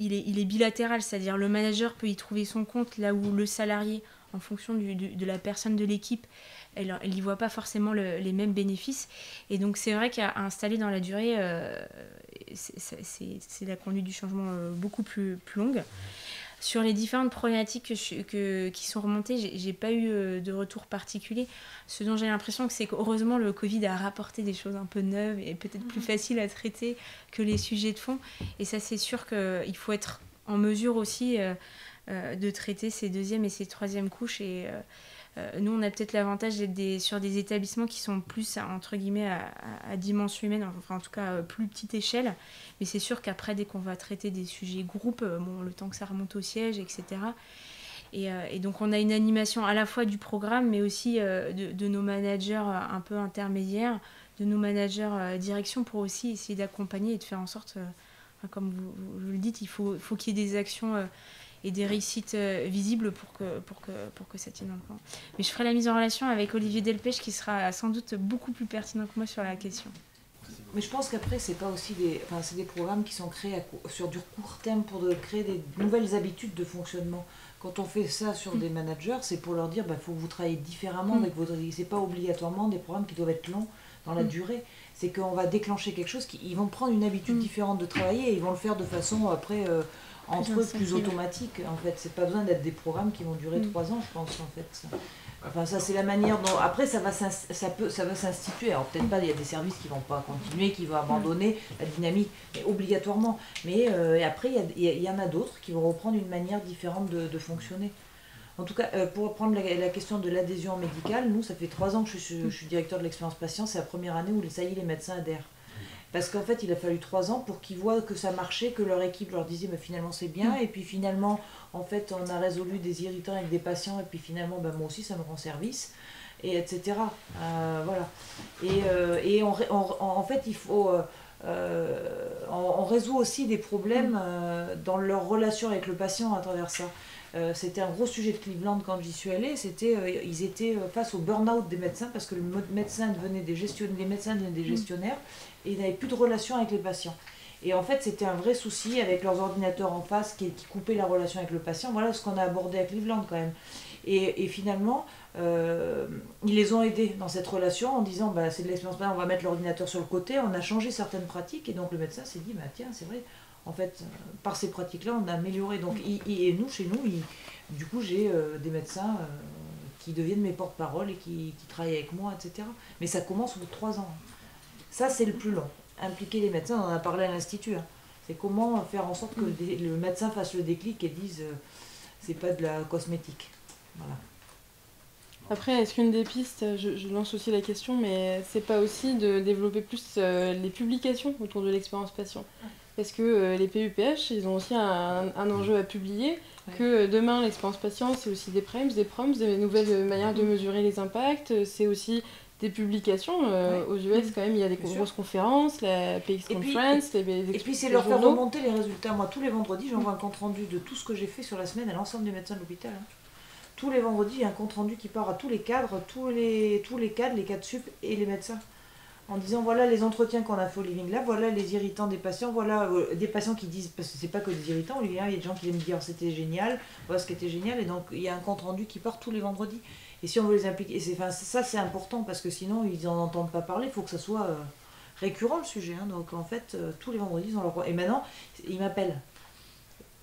il est bilatéral, c'est-à-dire le manager peut y trouver son compte là où le salarié, en fonction de la personne de l'équipe, elle n'y voit pas forcément les mêmes bénéfices. Et donc c'est vrai qu'à installer dans la durée, c'est la conduite du changement beaucoup plus longue. Sur les différentes problématiques qui sont remontées, j'ai pas eu de retour particulier. Ce dont j'ai l'impression, c'est qu'heureusement, le Covid a rapporté des choses un peu neuves et peut-être plus faciles à traiter que les sujets de fond. Et ça, c'est sûr qu'il faut être en mesure aussi de traiter ces deuxièmes et ces troisièmes couches. Et nous, on a peut-être l'avantage d'être sur des établissements qui sont plus, entre guillemets, à dimension humaine, enfin en tout cas plus petite échelle. Mais c'est sûr qu'après, dès qu'on va traiter des sujets groupes, le temps que ça remonte au siège, etc. Et donc, on a une animation à la fois du programme, mais aussi de nos managers un peu intermédiaires, de nos managers direction, pour aussi essayer d'accompagner et de faire en sorte, comme vous le dites, il faut qu'il y ait des actions et des réussites visibles pour que ça tienne dans le plan. Mais je ferai la mise en relation avec Olivier Delpech, qui sera sans doute beaucoup plus pertinent que moi sur la question. Mais je pense qu'après, c'est pas aussi c'est des programmes qui sont créés sur du court terme pour créer des nouvelles habitudes de fonctionnement. Quand on fait ça sur des managers, c'est pour leur dire faut que vous travaillez différemment avec votre. C'est pas obligatoirement des programmes qui doivent être longs dans la durée. C'est qu'on va déclencher quelque chose, ils vont prendre une habitude différente de travailler et ils vont le faire de façon après entre eux plus automatique. En fait, c'est pas besoin d'être des programmes qui vont durer 3 ans, je pense en fait. Enfin, ça c'est la manière dont après ça va s'instituer. Alors peut-être pas, il y a des services qui vont pas continuer, qui vont abandonner la dynamique, mais obligatoirement. Mais et après il y en a d'autres qui vont reprendre une manière différente de fonctionner. En tout cas, pour reprendre la question de l'adhésion médicale, nous ça fait 3 ans que je suis directeur de l'expérience patient. C'est la première année où ça y est, les médecins adhèrent. Parce qu'en fait, il a fallu 3 ans pour qu'ils voient que ça marchait, que leur équipe leur disait finalement c'est bien, et puis finalement, en fait, on a résolu des irritants avec des patients, et puis finalement, moi aussi, ça me rend service, et etc. Voilà. Et en fait, il faut... on résout aussi des problèmes dans leur relation avec le patient à travers ça. C'était un gros sujet de Cleveland quand j'y suis allée. Ils étaient face au burn-out des médecins parce que les médecins devenaient des gestionnaires et ils n'avaient plus de relation avec les patients. Et en fait, c'était un vrai souci avec leurs ordinateurs en face qui coupaient la relation avec le patient. Voilà ce qu'on a abordé à Cleveland quand même. Et finalement, ils les ont aidés dans cette relation en disant c'est de l'expérience, on va mettre l'ordinateur sur le côté. On a changé certaines pratiques et donc le médecin s'est dit tiens, c'est vrai. En fait, par ces pratiques-là, on a amélioré. Donc, et nous, chez nous, du coup, j'ai des médecins qui deviennent mes porte-parole et qui travaillent avec moi, etc. Mais ça commence au bout de 3 ans. Ça, c'est le plus long. Impliquer les médecins, on en a parlé à l'Institut. C'est comment faire en sorte que le médecin fasse le déclic et dise c'est pas de la cosmétique. Voilà. Après, est-ce qu'une des pistes, je lance aussi la question, mais c'est pas aussi de développer plus les publications autour de l'expérience patient? Parce que les PUPH, ils ont aussi un enjeu à publier, que demain, l'expérience patient, c'est aussi des PREMS, des nouvelles manières de mesurer les impacts, c'est aussi des publications. Aux US, quand même, il y a des grosses conférences, la PX Conference, et puis c'est leur faire remonter les résultats. Moi, tous les vendredis, j'envoie un compte-rendu de tout ce que j'ai fait sur la semaine à l'ensemble des médecins de l'hôpital. Tous les vendredis, il y a un compte-rendu qui part à tous les cadres, tous les cadres sup et les médecins. En disant voilà les entretiens qu'on a fait au Living Lab, voilà les irritants des patients, voilà des patients qui disent, parce que c'est pas que des irritants, il y a des gens qui viennent me dire c'était génial, voilà ce qui était génial, et donc il y a un compte rendu qui part tous les vendredis. Et si on veut les impliquer, ça c'est important parce que sinon ils n'en entendent pas parler, il faut que ça soit récurrent le sujet. Donc en fait, tous les vendredis ils ont leur... Et maintenant, ils m'appellent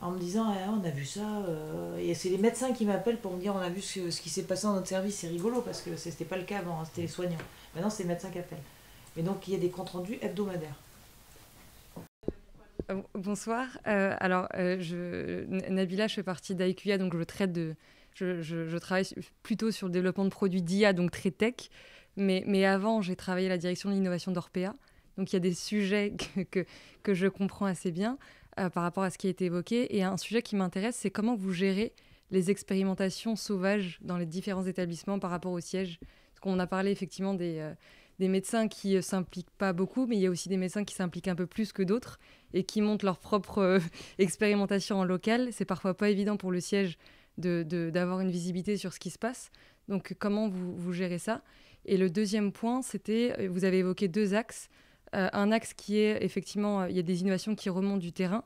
en me disant on a vu ça, et c'est les médecins qui m'appellent pour me dire on a vu ce qui s'est passé dans notre service, c'est rigolo parce que c'était pas le cas avant, c'était les soignants. Maintenant c'est les médecins qui appellent. Et donc, il y a des comptes rendus hebdomadaires. Bonsoir. Nabila, je fais partie d'IQIA, donc je travaille plutôt sur le développement de produits d'IA, donc très tech. Mais avant, j'ai travaillé à la direction de l'innovation d'Orpea. Donc, il y a des sujets que je comprends assez bien par rapport à ce qui a été évoqué. Et un sujet qui m'intéresse, c'est comment vous gérez les expérimentations sauvages dans les différents établissements par rapport au siège. Parce qu'on a parlé effectivement des médecins qui ne s'impliquent pas beaucoup, mais il y a aussi des médecins qui s'impliquent un peu plus que d'autres et qui montent leur propre expérimentation en local. C'est parfois pas évident pour le siège d'avoir une visibilité sur ce qui se passe. Donc, comment vous gérez ça? Et le deuxième point, c'était, vous avez évoqué 2 axes. Un axe qui est, effectivement, il y a des innovations qui remontent du terrain.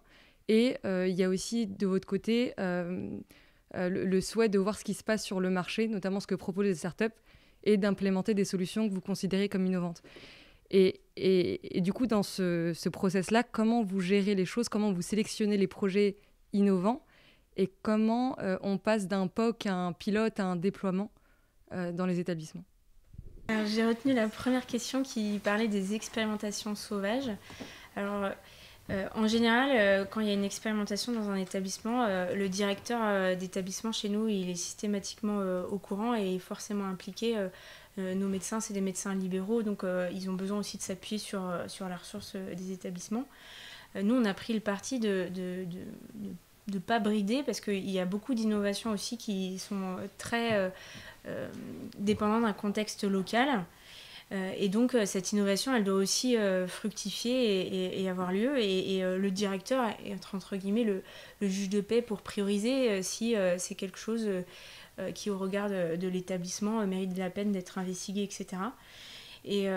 Et il y a aussi, de votre côté, le souhait de voir ce qui se passe sur le marché, notamment ce que proposent les startups, et d'implémenter des solutions que vous considérez comme innovantes. Et du coup, dans ce process-là, comment vous gérez les choses, comment vous sélectionnez les projets innovants, et comment on passe d'un POC à un pilote à un déploiement dans les établissements? Alors, j'ai retenu la première question qui parlait des expérimentations sauvages. Alors, en général, quand il y a une expérimentation dans un établissement, le directeur d'établissement chez nous, il est systématiquement au courant et est forcément impliqué. Nos médecins, c'est des médecins libéraux, donc ils ont besoin aussi de s'appuyer sur la ressource des établissements. Nous, on a pris le parti de pas brider parce qu'il y a beaucoup d'innovations aussi qui sont très dépendantes d'un contexte local. Et donc, cette innovation, elle doit aussi fructifier et avoir lieu. Et le directeur est, entre guillemets, le juge de paix pour prioriser si c'est quelque chose qui, au regard de l'établissement, mérite de la peine d'être investigué, etc. Et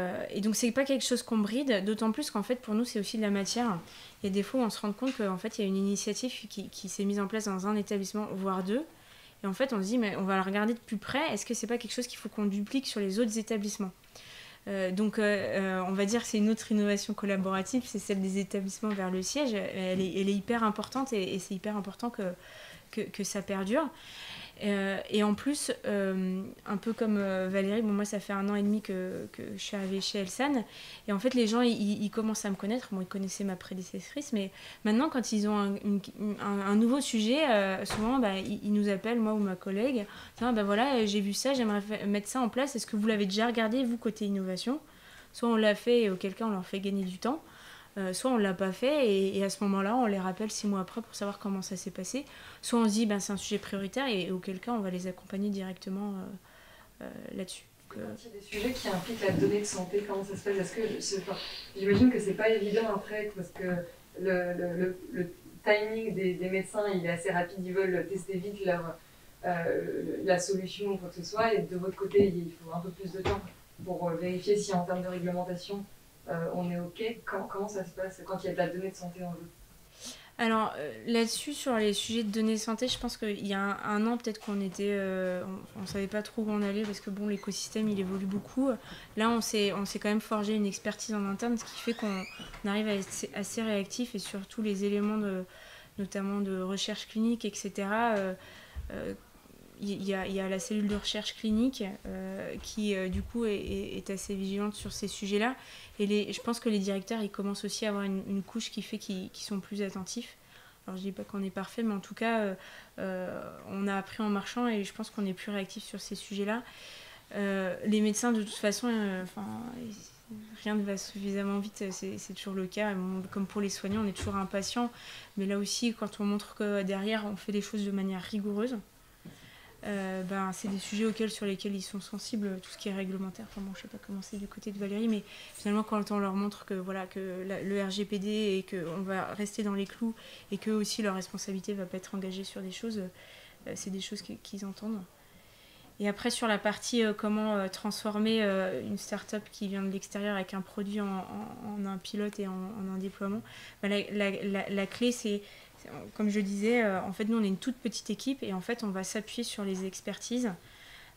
donc, c'est pas quelque chose qu'on bride, d'autant plus qu'en fait, pour nous, c'est aussi de la matière. Il y a des fois où on se rend compte qu'en fait, il y a une initiative qui s'est mise en place dans un établissement, voire deux. Et en fait, on se dit, mais on va la regarder de plus près. Est-ce que c'est pas quelque chose qu'il faut qu'on duplique sur les autres établissements ? Donc, on va dire que c'est une autre innovation collaborative, c'est celle des établissements vers le siège. Elle est hyper importante et c'est hyper important que ça perdure. Et en plus, un peu comme Valérie, bon, moi ça fait 1 an et demi que je suis arrivée chez Elsan, et en fait les gens ils commencent à me connaître. Bon, ils connaissaient ma prédécessrice, mais maintenant quand ils ont un nouveau sujet, souvent ils nous appellent, moi ou ma collègue. Tiens, voilà, j'ai vu ça, j'aimerais mettre ça en place, est-ce que vous l'avez déjà regardé, vous, côté innovation? Soit on l'a fait et auquel cas on leur fait gagner du temps, soit on ne l'a pas fait et à ce moment-là on les rappelle 6 mois après pour savoir comment ça s'est passé, soit on se dit c'est un sujet prioritaire et auquel cas on va les accompagner directement là-dessus. Quand il y a des sujets qui impliquent la donnée de santé, comment ça se passe? Est-ce que j'imagine que c'est pas évident après parce que le timing des médecins il est assez rapide, ils veulent tester vite la solution ou quoi que ce soit, et de votre côté il faut un peu plus de temps pour vérifier si en termes de réglementation on est OK. Comment ça se passe quand il y a de la donnée de santé en jeu? Alors là-dessus, sur les sujets de données de santé, je pense qu'il y a un an peut-être qu'on était, on savait pas trop où on allait parce que bon, l'écosystème il évolue beaucoup. Là, on s'est quand même forgé une expertise en interne, ce qui fait qu'on arrive à être assez réactif et sur tous les éléments notamment de recherche clinique, etc. Il y a la cellule de recherche clinique qui, du coup, est assez vigilante sur ces sujets-là. Et je pense que les directeurs, ils commencent aussi à avoir une couche qui fait qu'ils sont plus attentifs. Alors, je ne dis pas qu'on est parfait, mais en tout cas, on a appris en marchant et je pense qu'on est plus réactifs sur ces sujets-là. Les médecins, de toute façon, rien ne va suffisamment vite, c'est toujours le cas. Comme pour les soignants, on est toujours impatients. Mais là aussi, quand on montre que derrière, on fait les choses de manière rigoureuse, c'est des sujets sur lesquels ils sont sensibles, tout ce qui est réglementaire. Enfin, bon, je ne sais pas comment c'est du côté de Valérie, mais finalement, quand on leur montre que, le RGPD et qu'on va rester dans les clous et qu'eux aussi, leur responsabilité ne va pas être engagée sur des choses, c'est des choses qu'ils entendent. Et après, sur la partie comment transformer une start-up qui vient de l'extérieur avec un produit en un pilote et en un déploiement, la clé, c'est, comme je disais, en fait, nous, on est une toute petite équipe et en fait, on va s'appuyer sur les expertises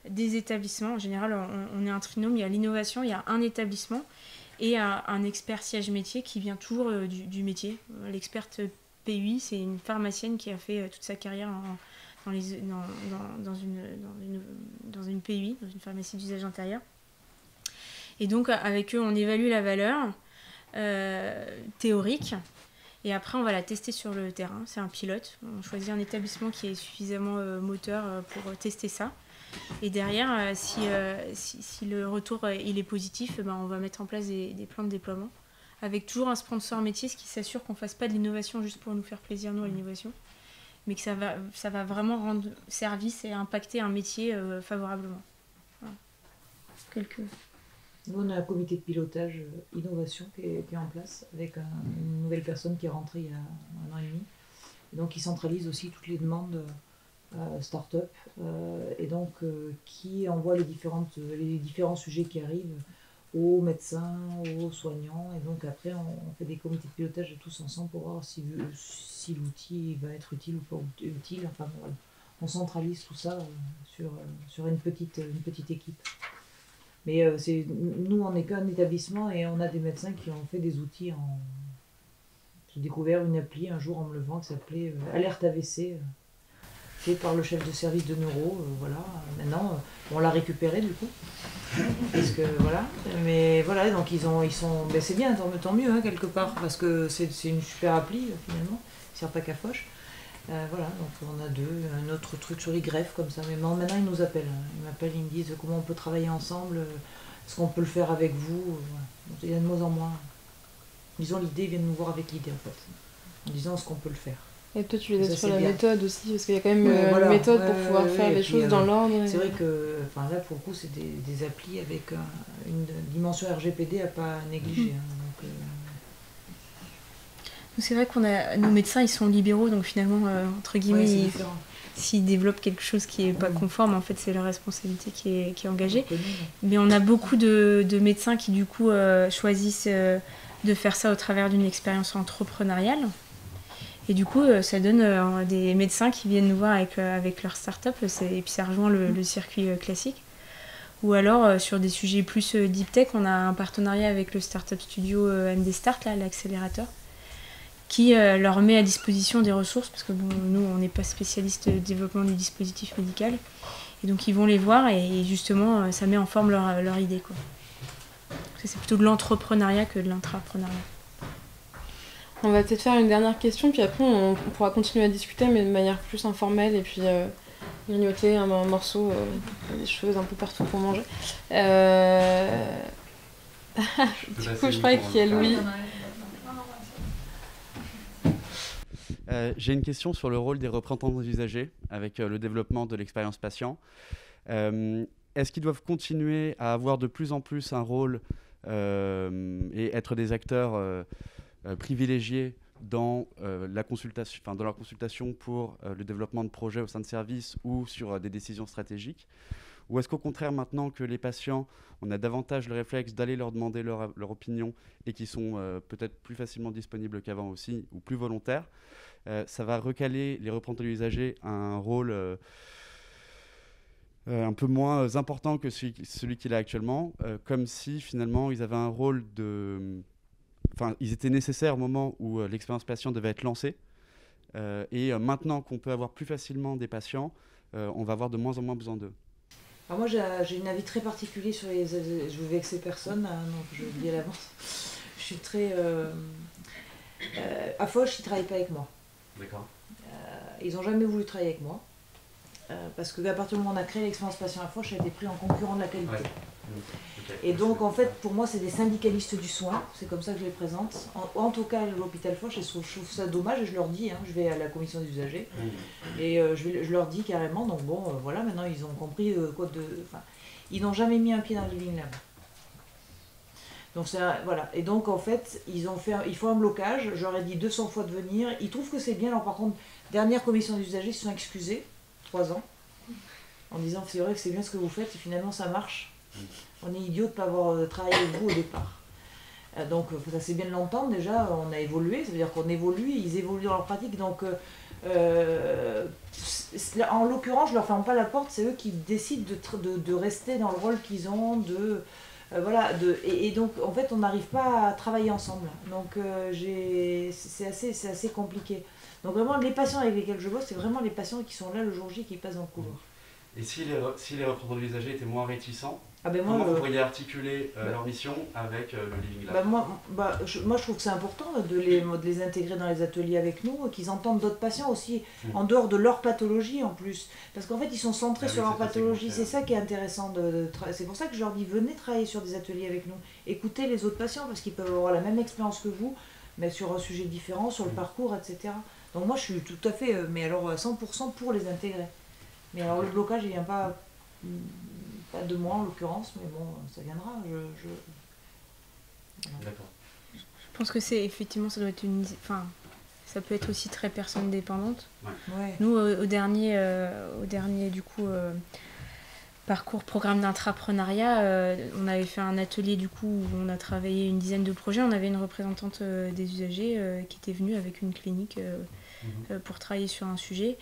des établissements. En général, on est un trinôme, il y a l'innovation, il y a un établissement et un expert siège métier qui vient toujours du métier. L'experte PUI, c'est une pharmacienne qui a fait toute sa carrière dans une PUI, dans une pharmacie d'usage intérieur. Et donc, avec eux, on évalue la valeur théorique. Et après, on va la tester sur le terrain. C'est un pilote. On choisit un établissement qui est suffisamment moteur pour tester ça. Et derrière, si le retour il est positif, on va mettre en place des plans de déploiement avec toujours un sponsor métier, ce qui s'assure qu'on ne fasse pas de l'innovation juste pour nous faire plaisir, nous, à l'innovation, mais que ça va vraiment rendre service et impacter un métier favorablement. Voilà. Nous, on a un comité de pilotage innovation qui est en place avec une nouvelle personne qui est rentrée il y a 1 an et demi. Et donc, qui centralise aussi toutes les demandes start-up et donc qui envoie les différents sujets qui arrivent aux médecins, aux soignants. Et donc après, on fait des comités de pilotage tous ensemble pour voir si l'outil va être utile ou pas utile. Enfin, voilà. On centralise tout ça sur une petite équipe. Mais nous, on n'est qu'un établissement et on a des médecins qui ont fait des outils. J'ai découvert une appli un jour en me levant qui s'appelait Alerte AVC, fait par le chef de service de neuro. Voilà. Maintenant, on l'a récupéré du coup. Parce que voilà. Mais voilà, donc ils sont. Ben, c'est bien, tant mieux hein, quelque part, parce que c'est une super appli finalement. Il sert pas qu'à Foch. Voilà, donc on a un autre truc sur les greffes comme ça. Mais maintenant ils nous appellent. Ils m'appellent, ils me disent comment on peut travailler ensemble, est-ce qu'on peut le faire avec vous. Voilà. Donc, il y a de moins en moins. Ils ont l'idée, ils viennent nous voir avec l'idée en fait. En disant est-ce qu'on peut le faire. Et toi tu les aides sur la méthode aussi, parce qu'il y a quand même une méthode pour pouvoir faire les choses dans l'ordre. C'est vrai que là pour le coup c'est des applis avec une dimension RGPD à pas négliger. Donc, c'est vrai qu'on a nos médecins, ils sont libéraux, donc finalement, entre guillemets, s'ils développent quelque chose qui n'est pas conforme, en fait, c'est leur responsabilité qui est engagée. Mais on a beaucoup de médecins qui, du coup, choisissent de faire ça au travers d'une expérience entrepreneuriale. Et du coup, ça donne des médecins qui viennent nous voir avec leur start-up, et puis ça rejoint le circuit classique. Ou alors, sur des sujets plus deep tech, on a un partenariat avec le startup studio MD Start, là, l'accélérateur, qui leur met à disposition des ressources, parce que bon, nous, on n'est pas spécialiste de développement du dispositif médical. Et donc, ils vont les voir et justement, ça met en forme leur idée, quoi. C'est plutôt de l'entrepreneuriat que de l'intrapreneuriat. On va peut-être faire une dernière question, puis après, on pourra continuer à discuter, mais de manière plus informelle, et puis grignoter un morceau, des choses un peu partout pour manger. Du coup, je crois qu'il y a Louis. J'ai une question sur le rôle des représentants des usagers avec le développement de l'expérience patient. Est-ce qu'ils doivent continuer à avoir de plus en plus un rôle et être des acteurs privilégiés dans la consultation, dans leur consultation pour le développement de projets au sein de services ou sur des décisions stratégiques? Ou est-ce qu'au contraire, maintenant que les patients, on a davantage le réflexe d'aller leur demander leur opinion et qui sont peut-être plus facilement disponibles qu'avant aussi, ou plus volontaires, ça va recaler les représentants des usagers à un rôle un peu moins important que celui qu'il a actuellement, comme si finalement ils avaient un rôle de... Enfin, ils étaient nécessaires au moment où l'expérience patient devait être lancée. Et maintenant qu'on peut avoir plus facilement des patients, on va avoir de moins en moins besoin d'eux. Alors moi j'ai un avis très particulier sur les... Je veux vexer personne, hein, donc je le dis à l'avance. Je suis très... à Foch, ils ne travaillent pas avec moi. D'accord. Ils n'ont jamais voulu travailler avec moi. Parce qu'à partir du moment où on a créé l'expérience patient à Foch, elle a été prise en concurrent de la qualité. Ouais. Okay. Et donc en fait pour moi c'est des syndicalistes du soin, c'est comme ça que je les présente. En tout cas l'hôpital Foch, je trouve ça dommage et je leur dis, hein, je vais à la commission des usagers et je leur dis carrément, donc bon voilà, maintenant ils ont compris ils n'ont jamais mis un pied dans le living lab. Donc voilà, et donc en fait ils font un blocage, j'aurais dit 200 fois de venir, ils trouvent que c'est bien, alors par contre dernière commission des usagers, ils se sont excusés, 3 ans, en disant c'est vrai que c'est bien ce que vous faites et finalement ça marche. On est idiot de ne pas avoir travaillé avec vous au départ. Donc ça c'est bien de l'entendre, déjà on a évolué, ça veut dire qu'on évolue, ils évoluent dans leur pratique. Donc en l'occurrence je leur ferme pas la porte, c'est eux qui décident de rester dans le rôle qu'ils ont, et donc en fait on n'arrive pas à travailler ensemble. Donc c'est assez compliqué. Donc vraiment les patients avec lesquels je bosse, c'est vraiment les patients qui sont là le jour J qui passent dans le couloir. Et si les représentants des usagers étaient moins réticents, moi, comment vous pourriez articuler leur mission avec le Living Lab? Moi je trouve que c'est important de les intégrer dans les ateliers avec nous, qu'ils entendent d'autres patients aussi, en dehors de leur pathologie en plus. Parce qu'en fait ils sont centrés sur leur pathologie, c'est ça qui est intéressant. C'est pour ça que je leur dis venez travailler sur des ateliers avec nous, écoutez les autres patients parce qu'ils peuvent avoir la même expérience que vous, mais sur un sujet différent, sur le parcours, etc. Donc moi je suis tout à fait, mais alors 100% pour les intégrer. Mais alors le blocage il vient pas de moi en l'occurrence, mais bon ça viendra. D'accord. Je pense que c'est effectivement ça doit être ça peut être aussi très personne dépendante. Ouais. Ouais. Nous au dernier du coup parcours programme d'intrapreneuriat, on avait fait un atelier du coup où on a travaillé une dizaine de projets. On avait une représentante des usagers qui était venue avec une clinique pour travailler sur un sujet.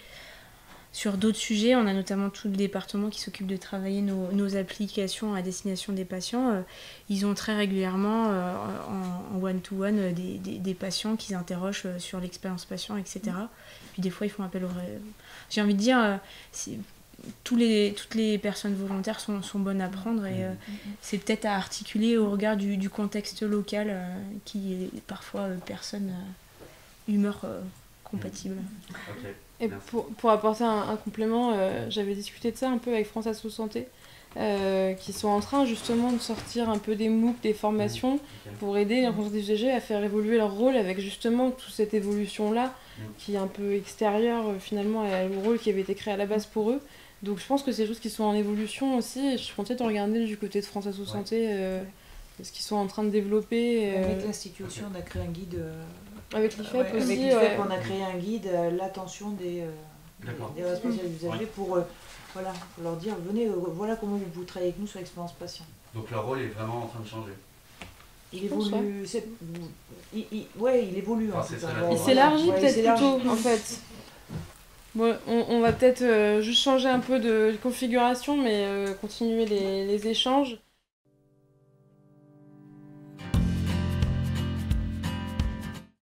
Sur d'autres sujets, on a notamment tout le département qui s'occupe de travailler nos applications à destination des patients. Ils ont très régulièrement en one-to-one des patients qui interrogent sur l'expérience patient, etc. Puis des fois, ils font appel au... J'ai envie de dire, toutes les personnes volontaires sont bonnes à prendre et c'est peut-être à articuler au regard du contexte local qui est parfois personne humeur compatible. Ok. Et pour apporter un complément, j'avais discuté de ça un peu avec France Asso Santé, qui sont en train justement de sortir un peu des MOOC, des formations, pour aider les représentants des usagers à faire évoluer leur rôle avec justement toute cette évolution-là, qui est un peu extérieure finalement au rôle qui avait été créé à la base pour eux. Donc je pense que c'est des choses qui sont en évolution aussi, et je suis contente de regarder du côté de France Asso Santé ce qu'ils sont en train de développer. Avec l'Institut, on a créé un guide... Avec l'IFEP aussi. Avec l'IFEP, on a créé un guide à l'attention des responsables usagers pour leur dire venez, voilà comment vous pouvez travailler avec nous sur l'expérience patient. Donc leur rôle est vraiment en train de changer. Il évolue. Il évolue. Enfin, il s'élargit peut-être plutôt en fait. Bon, on va peut-être juste changer un peu de configuration, mais continuer les échanges.